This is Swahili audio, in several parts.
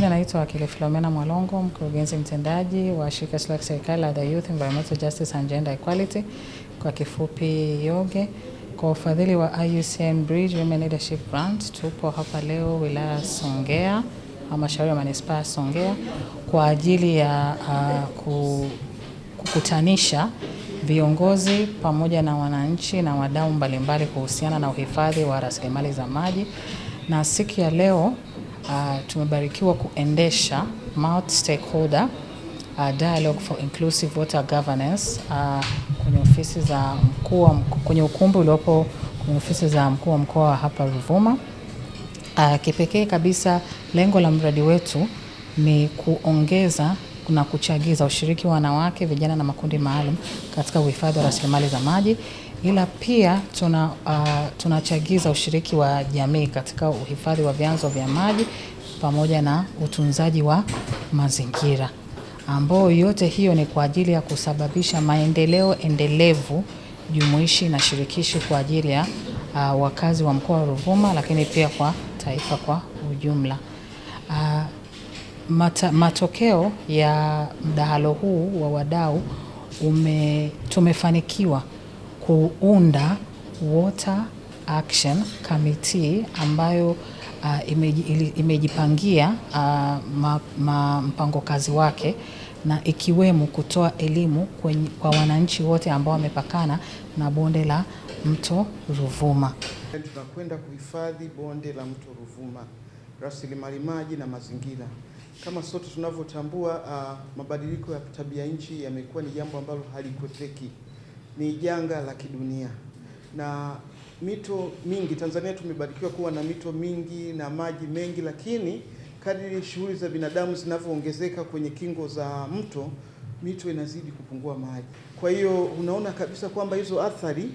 majina naitwa Wakili Philomena Mwalongo, mkurugenzi mtendaji wa shirika la serikali la The Youth Environmental Justice and Gender Equality, kwa kifupi YOGE. Kwa ufadhili wa IUCN Bridge Women Leadership Grant, tupo hapa leo wilaya Songea, halmashauri ya manispaa Songea, kwa ajili ya kukutanisha viongozi pamoja na wananchi na wadau mbalimbali kuhusiana na uhifadhi wa rasilimali za maji. Na siku ya leo tumebarikiwa kuendesha multi-stakeholder dialogue for inclusive water governance kwenye ofisi za kwenye ukumbi uliopo kwenye ofisi za mkuu wa mkoa hapa Ruvuma. Kipekee kabisa, lengo la mradi wetu ni kuongeza na kuchagiza ushiriki wa wanawake, vijana na makundi maalum katika uhifadhi wa rasilimali za maji, ila pia tunachagiza ushiriki wa jamii katika uhifadhi wa vyanzo vya maji pamoja na utunzaji wa mazingira, ambao yote hiyo ni kwa ajili ya kusababisha maendeleo endelevu, jumuishi na shirikishi kwa ajili ya wakazi wa mkoa wa Ruvuma, lakini pia kwa taifa kwa ujumla. Matokeo ya mdahalo huu wa wadau, tumefanikiwa kuunda Water Action Committee ambayo imejipangia mpango kazi wake, na ikiwemo kutoa elimu kwa wananchi wote ambao wamepakana na bonde la mto Ruvuma. Tunakwenda kuhifadhi bonde la mto Ruvuma, rasilimali maji na mazingira. Kama sote tunavyotambua, mabadiliko ya tabia nchi yamekuwa ni jambo ambalo halikwepeki, ni janga la kidunia. Na mito mingi, Tanzania tumebarikiwa kuwa na mito mingi na maji mengi, lakini kadri shughuli za binadamu zinavyoongezeka kwenye kingo za mito inazidi kupungua maji. Kwa hiyo unaona kabisa kwamba hizo athari,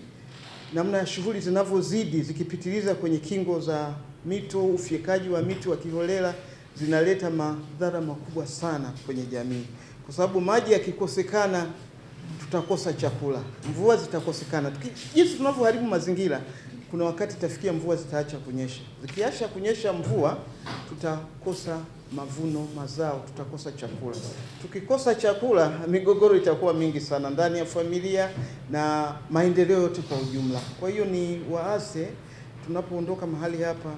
namna ya shughuli zinavyozidi zikipitiliza kwenye kingo za mito, ufyekaji wa miti wa kiholela, zinaleta madhara makubwa sana kwenye jamii. Kwa sababu maji yakikosekana, tutakosa chakula, mvua zitakosekana. Jinsi tunavyoharibu mazingira, kuna wakati tafikia mvua zitaacha kunyesha. Zikiacha kunyesha mvua, tutakosa mavuno, mazao, tutakosa chakula. Tukikosa chakula, migogoro itakuwa mingi sana ndani ya familia na maendeleo yote kwa ujumla. Kwa hiyo ni waase, tunapoondoka mahali hapa,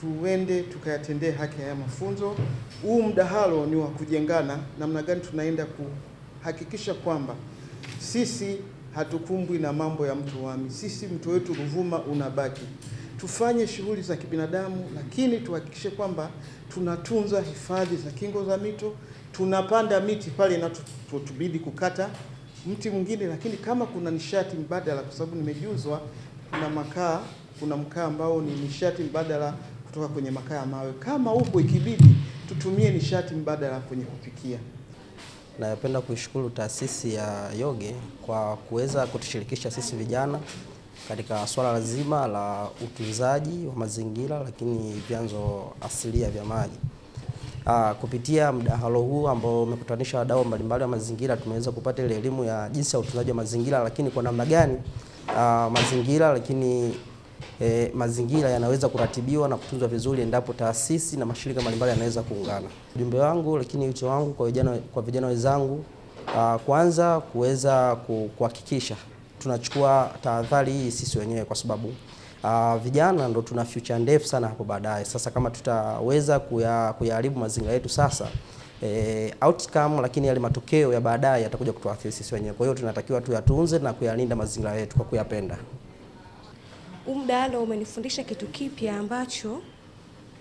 tuende tukayatendee haki haya mafunzo. Huu mdahalo ni wa kujengana namna gani tunaenda kuhakikisha kwamba sisi hatukumbwi na mambo ya mto Wami. Sisi mto wetu Ruvuma unabaki. Tufanye shughuli za kibinadamu, lakini tuhakikishe kwamba tunatunza hifadhi za kingo za mito, tunapanda miti pale inapotubidi kukata mti mwingine, lakini kama kuna nishati mbadala, kwa sababu nimejuzwa kuna mkaa ambao ni nishati mbadala kutoka kwenye makaa ya mawe. Kama upo, ikibidi tutumie nishati mbadala kwenye kupikia. Napenda kuishukuru taasisi ya YOGE kwa kuweza kutushirikisha sisi vijana katika swala lazima la utunzaji wa mazingira, lakini vyanzo asilia vya maji. Kupitia mdahalo huu ambao umekutanisha wadau mbalimbali wa mazingira, tumeweza kupata ile elimu ya jinsi ya utunzaji wa mazingira, lakini kwa namna gani mazingira yanaweza kuratibiwa na kutunzwa vizuri endapo taasisi na mashirika mbalimbali yanaweza kuungana. Ujumbe wangu, lakini wito wangu kwa vijana wenzangu, kwanza kuweza kuhakikisha tunachukua tahadhari hii sisi wenyewe, kwa sababu vijana ndo tuna future ndefu sana hapo baadaye. Sasa kama tutaweza kuyaharibu mazingira yetu sasa, outcome, lakini yale matokeo ya baadaye yatakuja kutuathiri sisi wenyewe. Kwa hiyo tunatakiwa tuyatunze na kuyalinda mazingira yetu kwa kuyapenda. Mdahalo umenifundisha kitu kipya ambacho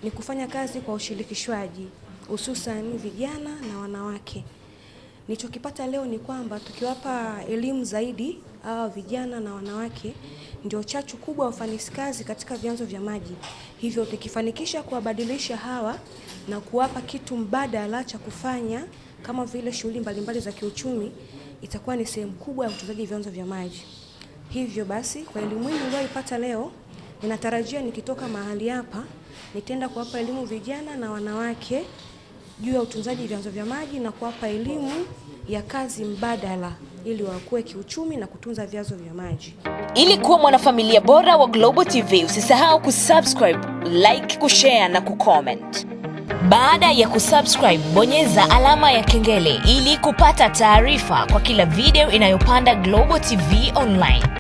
ni kufanya kazi kwa ushirikishwaji, hususan vijana na wanawake. Nilichokipata leo ni kwamba tukiwapa elimu zaidi vijana na wanawake, ndio chachu kubwa ya ufanisi kazi katika vyanzo vya maji. Hivyo tukifanikisha kuwabadilisha hawa na kuwapa kitu mbadala cha kufanya kama vile shughuli mbalimbali za kiuchumi, itakuwa ni sehemu kubwa ya utunzaji vyanzo vya maji. Hivyo basi, kwa elimu hii niliyoipata leo, ninatarajia nikitoka mahali hapa nitaenda kuwapa elimu vijana na wanawake juu ya utunzaji vyanzo vya maji na kuwapa elimu ya kazi mbadala ili wakue kiuchumi na kutunza vyanzo vya maji. Ili kuwa mwanafamilia bora wa Global TV, usisahau kusubscribe, like, kushare na kucomment. Baada ya kusubscribe, bonyeza alama ya kengele ili kupata taarifa kwa kila video inayopanda Global TV Online.